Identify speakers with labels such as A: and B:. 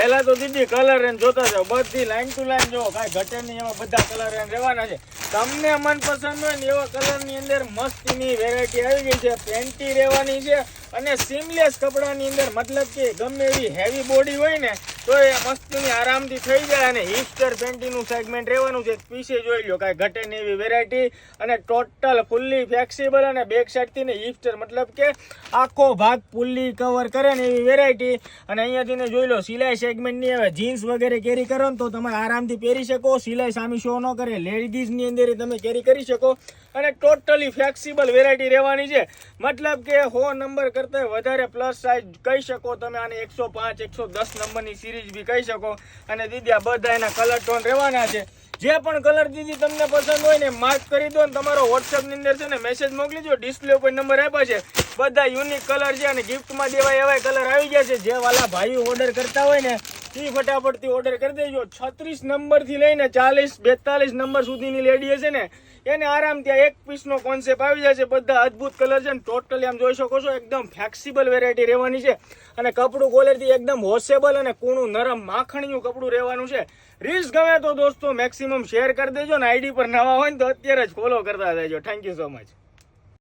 A: પહેલા તો દીદી કલર એને જોતા જાવ, બધી લાઈન ટુ લાઈન જો, કાંઈ ઘટે નહીં, એમાં બધા કલર એને રહેવાના છે. તમને મનપસંદ હોય ને એવા કલરની અંદર મસ્તીની વેરાયટી આવી ગઈ છે. પેન્ટી રહેવાની છે અને સીમલેસ કપડાની અંદર, મતલબ કે ગમે એવી હેવી બોડી હોય ને તો એ મસ્તીની આરામથી થઈ જાય. અને હિપસ્ટર પેન્ટીનું સેગમેન્ટ રહેવાનું છે. પીસે જોઈ લો, કાંઈ ઘટે નહીં એવી વેરાયટી અને ટોટલ ફૂલ્લી ફ્લેક્સિબલ અને બેક સાઈડથી ને હિપસ્ટર, મતલબ કે આખો ભાગ ફૂલ્લી કવર કરે ને એવી વેરાયટી. અને અહીંયાથી ને જોઈ લો, સિલાઈ સેગમેન્ટની હવે જીન્સ વગેરે કેરી કરો ને તો તમે આરામથી પહેરી શકો. સિલાઈ સામી શો ન કરે, લેડીઝની અંદર તમે કેરી કરી શકો. અને ટોટલી ફ્લેક્સિબલ વેરાયટી રહેવાની છે. મતલબ કે 100 નંબર કરતાં વધારે પ્લસ સાઇઝ કહી શકો તમે આને. 105 110 નંબરની સિરીઝ બી કહી શકો. અને દીદી આ બધા એના કલર ટોન રહેવાના છે. જે પણ કલર દીદી તમને પસંદ હોય ને માર્ક કરી દો ને તમારો વોટ્સએપની અંદર છે ને મેસેજ મોકલી દો. ડિસ્પ્લે ઉપર નંબર આપ્યા છે, બધા યુનિક કલર છે અને ગિફ્ટમાં દેવાય એવા કલર આવી ગયા છે. જે વાલા ભાઈઓ ઓર્ડર કરતા હોય ને એ ફટાફટથી ઓર્ડર કરી દેજો. 36 નંબરથી લઈને 40 42 નંબર સુધીની લેડી હશે ને એને આરામથી એક પીસનો કોન્સેપ્ટ આવી જાય છે. બધા અદ્ભુત કલર છે ને ટોટલી આમ જોઈ શકો છો, એકદમ ફ્લેક્સિબલ વેરાયટી રહેવાની છે. અને કપડું ક્વોલિટી એકદમ વોશેબલ અને કૂણું નરમ માખણીયું કપડું રહેવાનું છે. રીલ્સ ગમે તો દોસ્તો મેક્સિમમ શેર કરી દેજો ને આઈડી પર નવા હોય ને તો અત્યારે જ ફોલો કરતા રહેજો. Thank you so much.